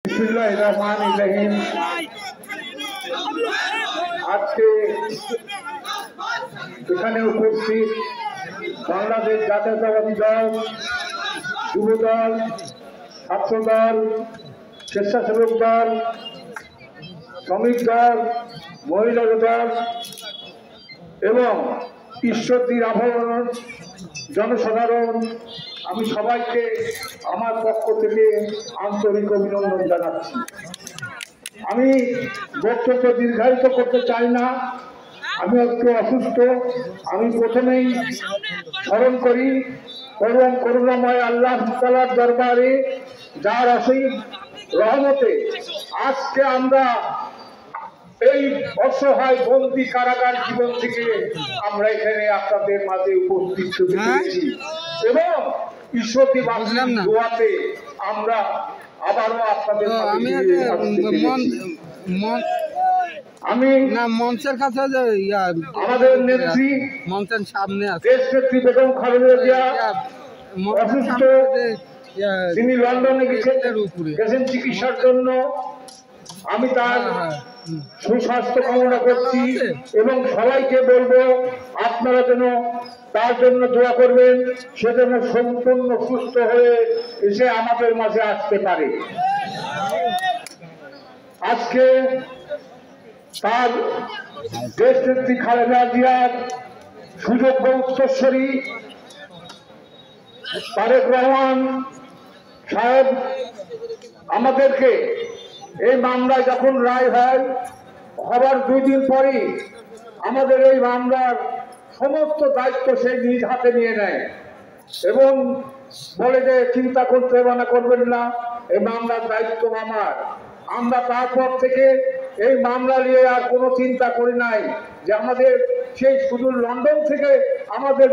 বিসমিল্লাহির আজকে এখানে উপস্থিত বাংলাদেশ জাতীয়তাবাদী দল, যুব দল, ছাত্র দল, স্বেচ্ছাসেবক দল, শ্রমিক দল, মহিলা দল এবং ঈশ্বরদীর আভরণ জনসাধারণ, আমি সবাইকে আমার পক্ষ থেকে আন্তরিক অভিনন্দন জানাচ্ছি। আমি বক্তব্য দীর্ঘায়িত করতে চাই না, আমি একটু অসুস্থ। আমি প্রথমেই স্মরণ করি পরম করুণাময় আল্লাহ তাআলার দরবারে, যার অসীম রহমতে আজকে আমরা এই অসহায় বন্দী কারাগার জীবন থেকে আমরা এখানে আপনাদের মাঝে উপস্থিত হয়েছি এবং ঈশ্বরদী বাসলাম দোয়াতে আমরা আবারও আপনাদের আমি মঞ্চের কাছে আমাদের নেত্রী মঞ্চের সামনে দেশ নেত্রী বেগম খালেদা জিয়া অসুস্থ, তিনি লন্ডনে গেছেন চিকিৎসার জন্য। আমি তার সুস্বাস্থ্য কামনা করছি এবং সবাইকে বলবো আপনারা যেন তার জন্য দোয়া করবেন, সে যেন সম্পূর্ণ সুস্থ হয়ে এসে আমাদের মাঝে আসতে পারে। আজকে তার দেশ নেত্রী খালেদা জিয়ার সুযোগ্য উত্তরসূরি তারেক রহমান সাহেব আমাদেরকে এই মামলায় যখন রায় হয় হবার 2 দিন পরই আমাদের এই মামলার সমস্ত দায়িত্ব সেই নিজ হাতে নিয়ে নেয় এবং বলে যে চিন্তা করতে করবেন না, এই মামলার দায়িত্ব আমার। আমরা তারপর থেকে এই মামলা নিয়ে আর কোনো চিন্তা করি নাই যে আমাদের সেই শুধু লন্ডন থেকে আমাদের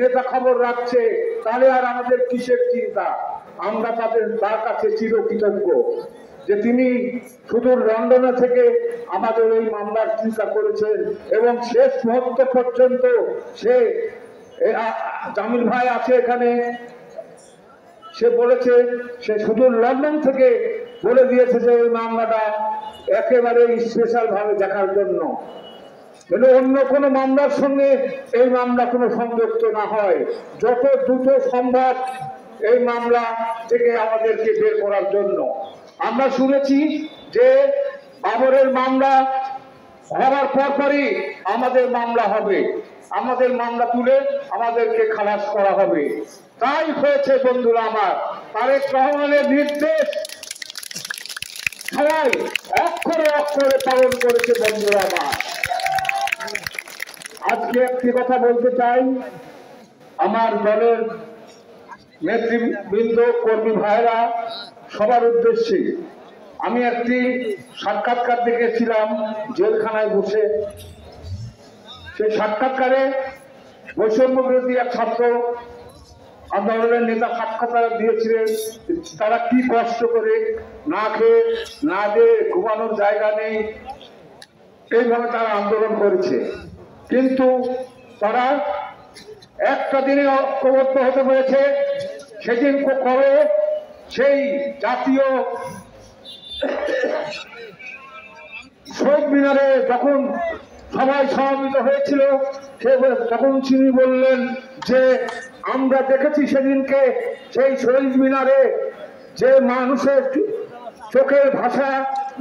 নেতা খবর রাখছে, তাহলে আর আমাদের কিসের চিন্তা। আমরা তার কাছে চিরকৃতজ্ঞ যে তিনি শুধু লন্ডনে থেকে আমাদের এই মামলার চিন্তা করেছেন এবং শেষ মুহূর্ত পর্যন্ত সে জামিল ভাই আছে এখানে, সে বলেছে সে শুধু লন্ডন থেকে বলে দিয়েছে যে এই মামলাটা একেবারে স্পেশাল ভাবে দেখার জন্য, অন্য কোনো মামলার সঙ্গে এই মামলা কোনো সংযুক্ত না হয়, যত দ্রুত সম্ভব এই মামলা থেকে আমাদেরকে বের করার জন্য। আমরা শুনেছি যে বাবরের মামলা হওয়ার পরপরই আমাদের মামলা হবে, আমাদের মামলা তুলে আমাদেরকে খালাস করা হবে। তাই হয়েছে বন্ধুরা আমার, তারেক রহমানের নির্দেশ সবাই অক্ষরে অক্ষরে পালন করেছে বন্ধুরা আমার। আজকে একটি কথা বলতে চাই আমার দলের নেতৃবৃন্দ, কর্মী ভাইরা সবার উদ্দেশ্যে। আমি একটি সাক্ষাৎকার দেখেছিলাম জেলখানায় বসে, সেই সাক্ষাৎকারে বৈষম্য বিরোধী এক ছাত্র আন্দোলনের নেতা সাক্ষাৎকার দিয়েছিলেন, তারা কি কষ্ট করে না খেয়ে না দিয়ে ঘুমানোর জায়গা নেই, এইভাবে তারা আন্দোলন করেছে, কিন্তু তারা একটা দিনে ঐক্যবদ্ধ হতে পেরেছে। সেদিন করে সেই জাতীয় শহীদ মিনারে যখন সবাই সমবেত হয়েছিল, তখন তিনি বললেন যে আমরা দেখেছি সেদিনকে সেই শহীদ মিনারে যে মানুষের চোখের ভাষা,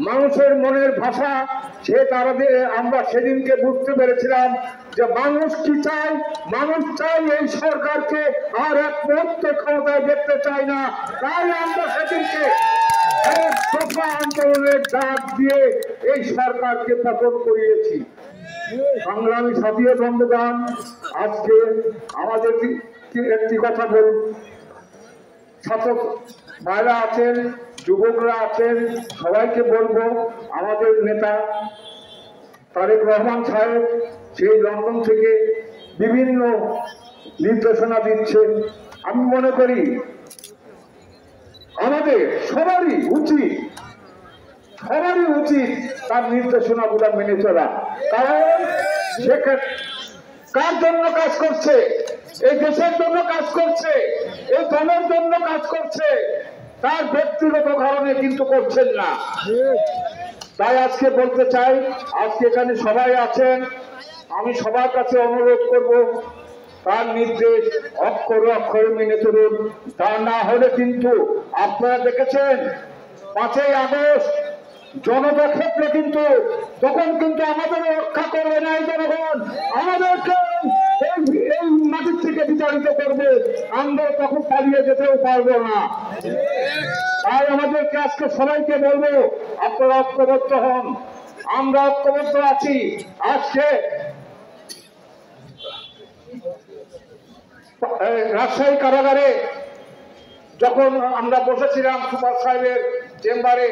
মানুষের মনের ভাষা, সে তারা আমরা সেদিনকে বুঝতে পেরেছিলাম যে মানুষ কি চায়। মানুষ চাই এই সরকারকে আর এক মুহূর্তে ক্ষমতায় দেখতে চায় না। তাই আমরা সেদিনকে আন্দোলনের ডাক দিয়ে এই সরকারকে পতন করিয়েছি। সংগ্রামী সাথী বন্ধুগণ, আজকে আমাদের একটি কথা বলুন, ছাত্র ভাইরা আছেন, যুবকরা আছেন, সবাইকে বলবো আমাদের নেতা তারেক রহমান সাহেব সেই লন্ডন থেকে বিভিন্ন নির্দেশনা দিচ্ছেন। আমি মনে করি আমাদের সবারই উচিত তার নির্দেশনাগুলো মেনে চলা। কারণ সে কার জন্য কাজ করছে? এই দেশের জন্য কাজ করছে, এই দলের জন্য কাজ করছে। তার ব্যক্তিগত কারণে কিন্তু করছেন না। তাই আজকে বলতে চাই, আজকে এখানে সবাই আছেন, আমি সবার কাছে অনুরোধ করব তার নির্দেশ অক্ষরে অক্ষরে মেনে চলুন। তা না হলে কিন্তু আপনারা দেখেছেন 5ই আগস্ট জনতা ক্ষেত্রে কিন্তু তখন কিন্তু আমাদের রক্ষা করবে না এই জনগণ, আমাদেরকে এই মাটির থেকে বিতাড়িত করবে, আমরা তখন পালিয়ে যেতেও পারবো না। তাই আমাদেরকে আজকে সবাইকে বলবো আপনারা ঐক্যবদ্ধ হন, আমরা ঐক্যবদ্ধ আছি। আজকে রাজশাহী কারাগারে যখন আমরা বসেছিলাম সুপার সাহেবের চেম্বারে,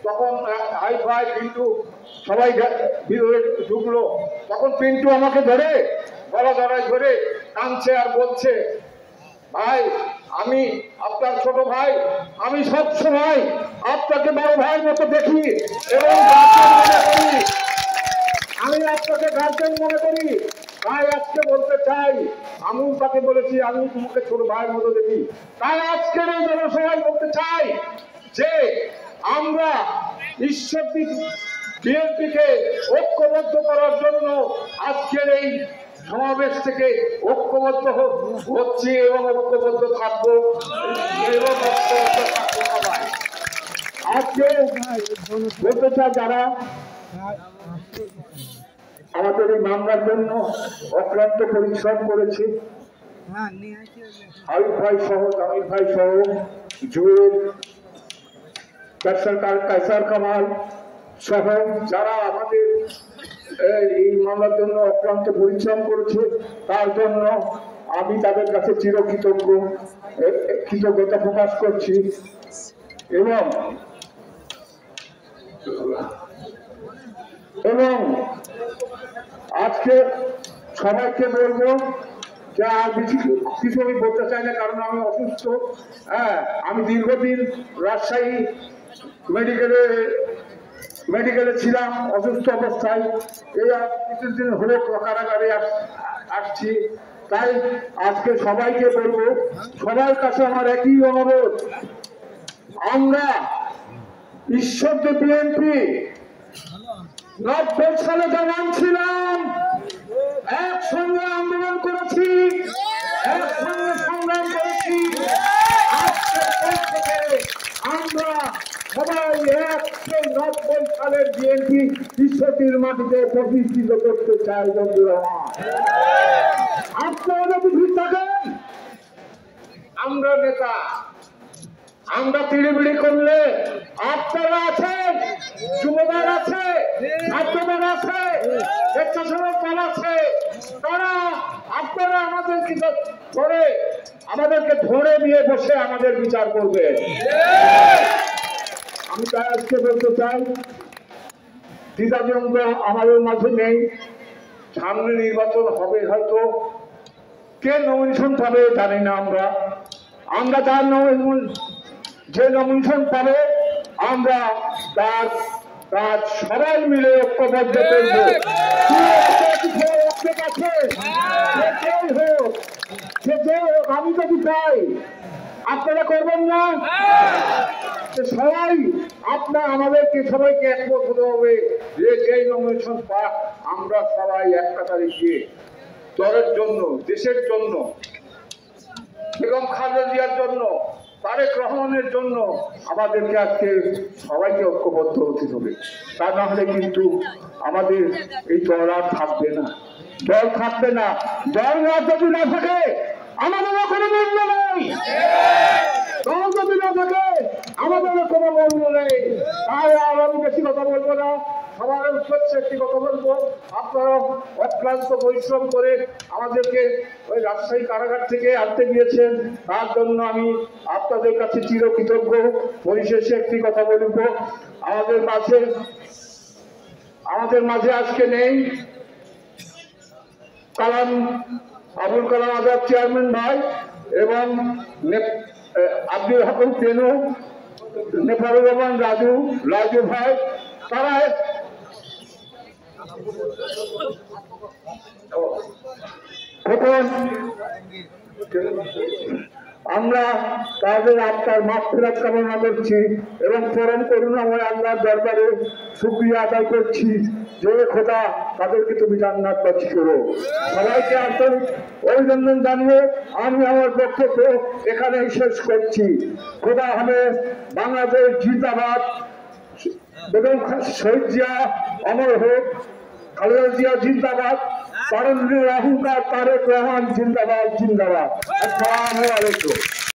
তখন হাই ফাই পিন্টু সবাই ভিতরে ঢুকলো, তখন পিন্টু আমাকে ধরে গলা জড়ায় ধরে কাঁদছে আর বলছে, ভাই আমি আপনার ছোট ভাই, আমি সব সময় আপনাকে বড় ভাইয়ের মতো দেখি এবং আমি আপনাকে গার্জেন মনে করি। তাই আজকে বলতে চাই, আমিও তাকে বলেছি আমি তোমাকে ছোট ভাইয়ের মতো দেখি। তাই আজকের এই জনসভায় বলতে চাই যে আমরা ঈশ্বরদীপ বিএনপিকে ঐক্যবদ্ধ করার জন্য আজকের এই সমাবেশ থেকে ঐক্যবদ্ধ হচ্ছি এবং ঐক্যবদ্ধ থাকবো এবং ঐক্যবদ্ধ থাকবো সবাই। আজকে বলতে চাই যারা আমাদের এই মামলার জন্য অক্লান্ত পরিশ্রম করেছে, আরিফ ভাই সহ, তামিল ভাই সহ, জুয়েল, কায়সার কামাল সহ যারা আমাদের এই মামলার জন্য অক্লান্ত পরিশ্রম করেছে, তার জন্য আমি তাদের কাছে কৃতজ্ঞতা প্রকাশ করছি। এবং আজকে সবাইকে বলবো যে আর কিছু আমি বলতে চাই না, কারণ আমি অসুস্থ। হ্যাঁ, আমি দীর্ঘদিন রাজশাহী মেডিকেলে ছিলাম অসুস্থ অবস্থায়, এই কিছুদিন হলে কারাগারে আসছি। তাই আজকে সবাইকে বলবো, সবার কাছে আমার একই অনুরোধ, আমরা ঈশ্বরদীপ বিএনপি 90 সালে জওয়ান ছিলাম, একসঙ্গে আন্দোলন করেছি, একসঙ্গে সংগ্রাম করেছি। আমরা সবাই 190 সালের বিএনপি ঈশ্বরদীর মাটিতে প্রতিষ্ঠিত করতে চাই। বন্ধুরা, আপনারা যদি থাকেন, আমরা নেতা, আমরা তিড়িবিড়ি করলে আপনারা আছেন, যুবদল আছে, ছাত্রদল আছে, স্বেচ্ছাসেবক দল আছে, তারা আপনারা আমাদেরকে ধরে নিয়ে বসে আমাদের বিচার করবে। আমি তাই আজকে বলতে চাই, দ্বিধাদ্বন্দ্ব আমাদের মাঝে নেই। সামনে নির্বাচন হবে, হয়তো কে নমিনেশন পাবে জানি না। আমরা তার যে নমিনেশন পাবে আমরা তার সবাই মিলে ঐক্যবদ্ধ করবো। আমি যদি পাই, আপনারা করবেন না? সবাই আমাদেরকে সবাইকে একমত হতে হবে যে যেই নমিনেশন পাক আমরা সবাই এক কাতারে গিয়ে দলের জন্য, দেশের জন্য, বেগম খালেদা জিয়ার জন্য, তারেক রহমানের জন্য আমাদেরকে আজকে সবাইকে ঐক্যবদ্ধ হতে হবে। তা না হলে কিন্তু আমাদের এই দল আর থাকবে না, দল থাকবে না। দল যদি না থাকে আমাদেরও কোনো মূল্য নেই, দল যদি না থাকে আমাদেরও কোনো মূল্য নেই। তাই আর আমি বেশি কথা বলবো না, সবার উদ্দেশ্যে একটি কথা বলবো, আপনারা অক্লান্ত পরিশ্রম করে আমাদেরকে ওই রাজশাহী কারাগার থেকে আনতে গিয়েছেন, তার জন্য আমি আপনাদের কাছে চিরকৃতজ্ঞ। পরিশেষে একটি কথা বলবো, আমাদের মাঝে আজকে নেই আবুল কালাম আজাদ চেয়ারম্যান ভাই এবং আব্দুল হাকিম তেনু, নেপালুর রহমান রাজু ভাই, তারা আমরা তাদের আত্মার মাগফিরাত কামনা করছি এবং পরম করুণাময় আল্লাহর দরবারে শুকরিয়া আদায় করছি যে খোদা তাদেরকে তুমি জান্নাতবাসী করো। সবাইকে আন্তরিক অভিনন্দন জানিয়ে আমি আমার বক্তব্য এখানেই শেষ করছি। খোদা হাফেজ। বাংলাদেশ জিন্দাবাদ। বেগম শহীদ জিয়া অমর হোক। খালেদা জিয়া জিন্দাবাদ। তারুণ্যের অহংকার তারেক রহমান জিন্দাবাদ জিন্দাবাদ। আসসালামু আলাইকুম।